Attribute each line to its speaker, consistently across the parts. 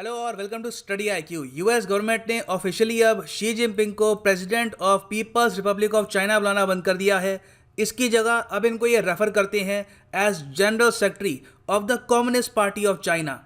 Speaker 1: Hello और welcome to study IQ. US government ने officially अब शी जिनपिंग को president of people's Republic of China बुलाना बंद कर दिया है। इसकी जगह अब इनको ये रेफर करते हैं as general secretary of the communist party of China.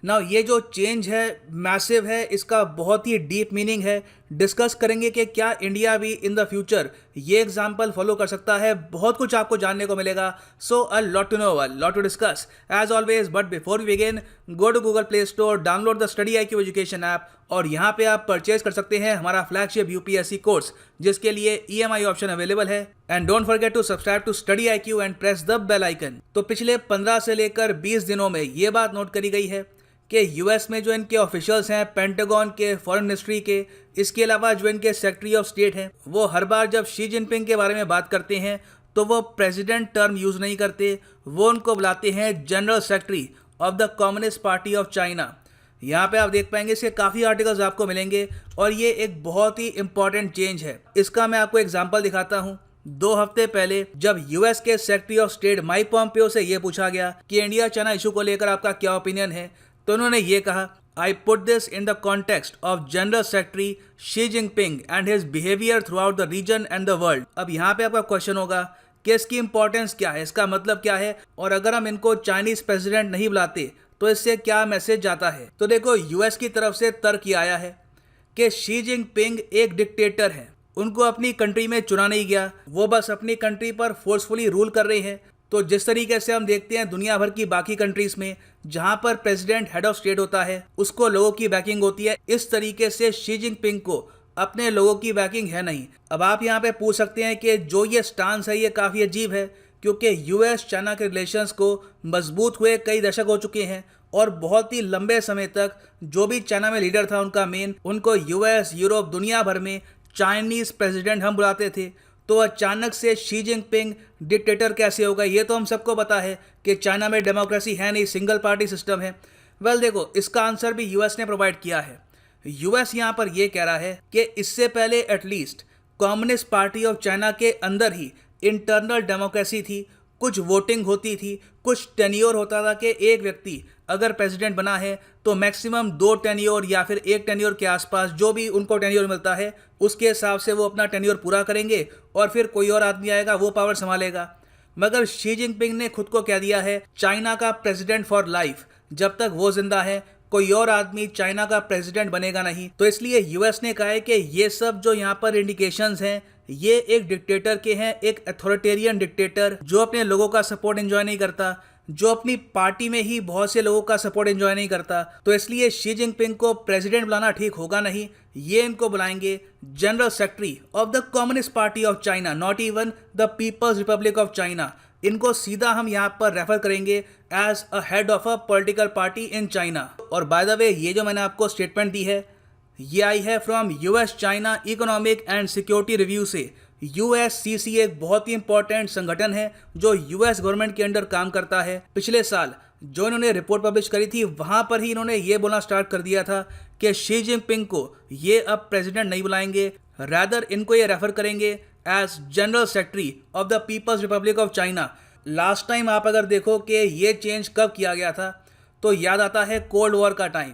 Speaker 1: Now ये जो चेंज है मैसिव है, इसका बहुत ही डीप मीनिंग है। डिस्कस करेंगे कि क्या इंडिया भी इन द फ्यूचर ये एग्जाम्पल फॉलो कर सकता है। बहुत कुछ आपको जानने को मिलेगा। So a lot to know, a lot to discuss as always. But before we begin, go to Google play store, download the study IQ education app और यहाँ पे आप परचेज कर सकते हैं हमारा फ्लैगशिप यूपीएससी कोर्स, जिसके लिए ईएमआई ऑप्शन अवेलेबल है। And don't forget to subscribe to study IQ and press the bell icon. तो पिछले 15 से लेकर 20 दिनों में ये बात नोट करी गई है कि यूएस में जो इनके ऑफिशियल्स हैं, पेंटागन के, फॉरेन मिनिस्ट्री के, इसके अलावा जो इनके सेक्रेटरी ऑफ स्टेट हैं, वो हर बार जब शी जिनपिंग के बारे में बात करते हैं तो वो प्रेसिडेंट टर्म यूज़ नहीं करते, वो उनको बुलाते हैं general secretary of the communist party of China. यहाँ पे आप देख पाएंगे इसके काफ़ी आर्टिकल्स आपको मिलेंगे और ये एक बहुत ही इंपॉर्टेंट चेंज है। इसका मैं आपको एग्जाम्पल दिखाता हूँ। 2 हफ्ते पहले जब यूएस के secretary of state Mike Pompeo से ये पूछा गया कि इंडिया चाइना इशू को लेकर आपका क्या ओपिनियन है, तो उन्होंने ये कहा, I put this in the context of general secretary Xi Jinping and his behaviour throughout the region and the world. अब यहाँ पे आपका क्वेश्चन होगा कि इसकी इंपॉर्टेंस क्या है, इसका मतलब क्या है, और अगर हम इनको चाइनीज प्रेसिडेंट नहीं बुलाते तो इससे क्या मैसेज जाता है। तो देखो, यूएस की तरफ से तर्क ये आया है कि शी जिनपिंग एक डिक्टेटर है, उनको अपनी कंट्री में चुना नहीं गया, वो बस अपनी कंट्री पर फोर्सफुली रूल कर रहे हैं। तो जिस तरीके से हम देखते हैं दुनिया भर की बाकी कंट्रीज में जहां पर प्रेसिडेंट हेड ऑफ स्टेट होता है, उसको लोगों की बैकिंग होती है, इस तरीके से शी जिनपिंग को अपने लोगों की बैकिंग है नहीं। अब आप यहां पे पूछ सकते हैं कि जो ये स्टांस है ये काफ़ी अजीब है, क्योंकि यूएस चाइना के रिलेशंस को मजबूत हुए कई दशक हो चुके हैं और बहुत ही लंबे समय तक जो भी चाइना में लीडर था उनका मेन, उनको यूएस, यूरोप, दुनिया भर में चाइनीज प्रेसिडेंट हम बुलाते थे। तो अचानक से शी जिनपिंग डिक्टेटर कैसे होगा? ये तो हम सबको पता है कि चाइना में डेमोक्रेसी है नहीं, सिंगल पार्टी सिस्टम है। वेल देखो, इसका आंसर भी यूएस ने प्रोवाइड किया है। यूएस यहाँ पर ये कह रहा है कि इससे पहले at least communist party of China के अंदर ही इंटरनल डेमोक्रेसी थी, कुछ वोटिंग होती थी, कुछ टेन्योर होता था कि एक व्यक्ति अगर प्रेसिडेंट बना है तो मैक्सिमम 2 टेन्योर या फिर 1 टेन्योर के आसपास जो भी उनको टेन्योर मिलता है उसके हिसाब से वो अपना टेन्योर पूरा करेंगे और फिर कोई और आदमी आएगा वो पावर संभालेगा। मगर शी जिनपिंग ने खुद को कह दिया है चाइना का प्रेसिडेंट फॉर लाइफ। जब तक वो जिंदा है कोई और आदमी चाइना का प्रेसिडेंट बनेगा नहीं। तो इसलिए यूएस ने कहा है कि ये सब जो यहाँ पर इंडिकेशंस हैं ये एक डिक्टेटर के हैं, एक अथॉरिटेरियन डिक्टेटर जो अपने लोगों का सपोर्ट एंजॉय नहीं करता, जो अपनी पार्टी में ही बहुत से लोगों का सपोर्ट एंजॉय नहीं करता। तो इसलिए शी जिनपिंग को प्रेसिडेंट बुलाना ठीक होगा नहीं, ये इनको बुलाएंगे general secretary of the communist party of China, not even the People's Republic of China. इनको सीधा हम यहाँ पर रेफर करेंगे as a head of a political party in China. और बाय द वे, ये जो मैंने आपको स्टेटमेंट दी है ये आई है from US China economic and security review से। यूएससीसी एक बहुत ही इंपॉर्टेंट संगठन है जो यूएस गवर्नमेंट के अंडर काम करता है। पिछले साल जो इन्होंने रिपोर्ट पब्लिश करी थी वहां पर ही इन्होंने ये बोलना स्टार्ट कर दिया था कि शी जिनपिंग को ये अब प्रेसिडेंट नहीं बुलाएंगे, रादर इनको ये रेफर करेंगे as general secretary of the People's Republic of China. Last time आप अगर देखो कि ये चेंज कब किया गया था तो याद आता है कोल्ड वॉर का टाइम।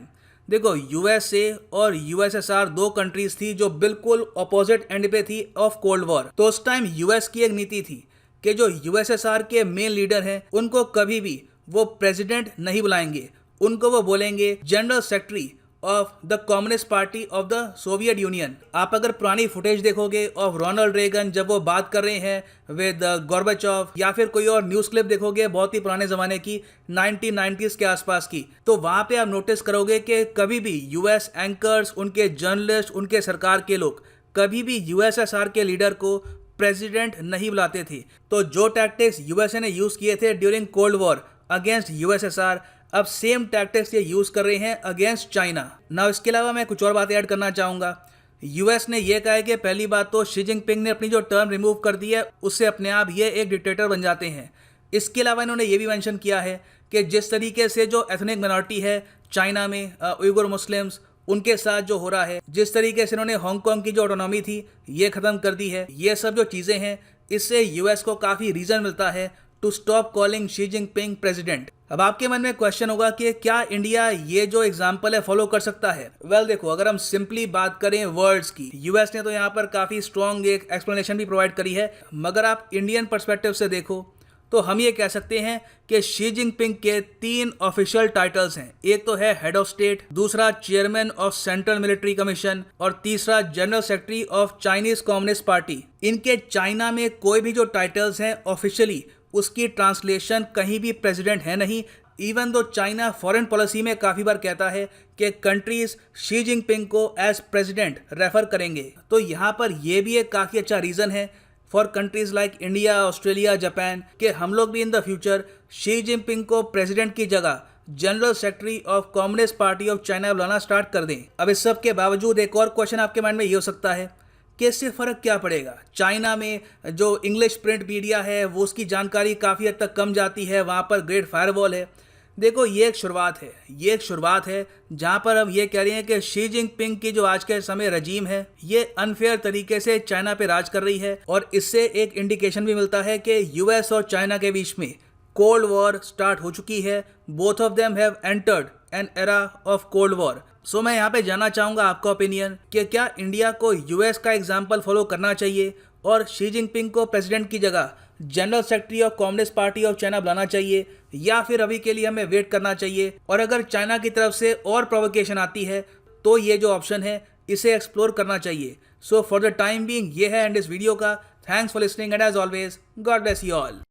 Speaker 1: देखो, यूएसए और यूएसएसआर 2 कंट्रीज थी जो बिल्कुल अपोजिट एंड पे थी ऑफ कोल्ड वॉर। तो उस टाइम यूएस की एक नीति थी कि जो यूएसएसआर के मेन लीडर हैं उनको कभी भी वो प्रेसिडेंट नहीं बुलाएंगे, उनको वो बोलेंगे general secretary of the communist party of the Soviet union. आप अगर पुरानी फुटेज देखोगे ऑफ रोनाल्ड रेगन जब वो बात कर रहे हैं विद गोर्बाचोव, या फिर कोई और न्यूज़ क्लिप देखोगे बहुत ही पुराने ज़माने की 1990s के आसपास की, तो वहाँ पे आप नोटिस करोगे कि कभी भी यूएस एंकर्स, उनके जर्नलिस्ट, उनके सरकार के लोग कभी भी यूएसएसआर के लीडर को प्रेसिडेंट नहीं बुलाते थे। तो जो टैक्टिक्स यूएसए ने यूज़ किए थे during cold war against USSR, अब सेम टैक्टिक्स ये यूज़ कर रहे हैं अगेंस्ट चाइना। ना इसके अलावा मैं कुछ और बातें ऐड करना चाहूँगा। यूएस ने यह कहा है कि पहली बात तो शी जिनपिंग ने अपनी जो टर्म रिमूव कर दी है उससे अपने आप ये एक डिक्टेटर बन जाते हैं। इसके अलावा इन्होंने ये भी मेंशन किया है कि जिस तरीके से जो एथनिक माइनॉरिटी है चाइना में, उइगर मुस्लिम्स, उनके साथ जो हो रहा है, जिस तरीके से इन्होंने हांगकांग की जो ऑटोनॉमी थी ये ख़त्म कर दी है, ये सब जो चीज़ें हैं इससे यूएस को काफ़ी रीज़न मिलता है to stop calling Xi Jinping president. अब आपके मन में क्वेश्चन होगा कि क्या इंडिया ये जो एग्जाम्पल है फॉलो कर सकता है? वेल देखो, अगर हम सिंपली बात करें वर्ड्स की, यूएस ने तो यहाँ पर काफ़ी स्ट्रॉन्ग एक एक्सप्लेनेशन भी प्रोवाइड करी है, मगर आप इंडियन पर्सपेक्टिव से देखो तो हम ये कह सकते हैं कि शी जिनपिंग के 3 ऑफिशियल टाइटल्स हैं। एक तो है हेड ऑफ स्टेट, दूसरा chairman of central military commission और तीसरा general secretary of Chinese communist party. इनके चाइना में कोई भी जो टाइटल्स हैं ऑफिशियली, उसकी ट्रांसलेशन कहीं भी प्रेसिडेंट है नहीं। Even though China foreign policy में काफ़ी बार कहता है कि कंट्रीज शी जिनपिंग को एज प्रेसिडेंट रेफर करेंगे। तो यहाँ पर यह भी एक काफ़ी अच्छा रीज़न है for countries like India, Australia, Japan कि हम लोग भी in the future she Jinping को प्रेसिडेंट की जगह general secretary of communist party of China बुलाना स्टार्ट कर दें। अब इस सब के बावजूद एक और क्वेश्चन आपके माइंड में ये हो सकता है कि इससे फ़र्क क्या पड़ेगा? चाइना में जो इंग्लिश प्रिंट मीडिया है वो उसकी जानकारी काफ़ी हद तक कम जाती है, वहाँ पर ग्रेट फायरवॉल है। देखो ये एक शुरुआत है जहाँ पर अब ये कह रही हैं कि शी जिनपिंग की जो आज के समय रजीम है ये अनफेयर तरीके से चाइना पे राज कर रही है, और इससे एक इंडिकेशन भी मिलता है कि यूएस और चाइना के बीच में कोल्ड वॉर स्टार्ट हो चुकी है। Both of them have entered an era of cold war. So मैं यहाँ पे जानना चाहूँगा आपका ओपिनियन कि क्या इंडिया को यूएस का एग्जाम्पल फॉलो करना चाहिए और शी जिनपिंग को प्रेसिडेंट की जगह general secretary of communist party of China बुलाना चाहिए, या फिर अभी के लिए हमें वेट करना चाहिए? और अगर चाइना की तरफ से और प्रोवोकेशन आती है तो ये जो ऑप्शन है इसे एक्सप्लोर करना चाहिए। So for the time being ये है एंड इस वीडियो का। Thanks for listening and as always God bless you all.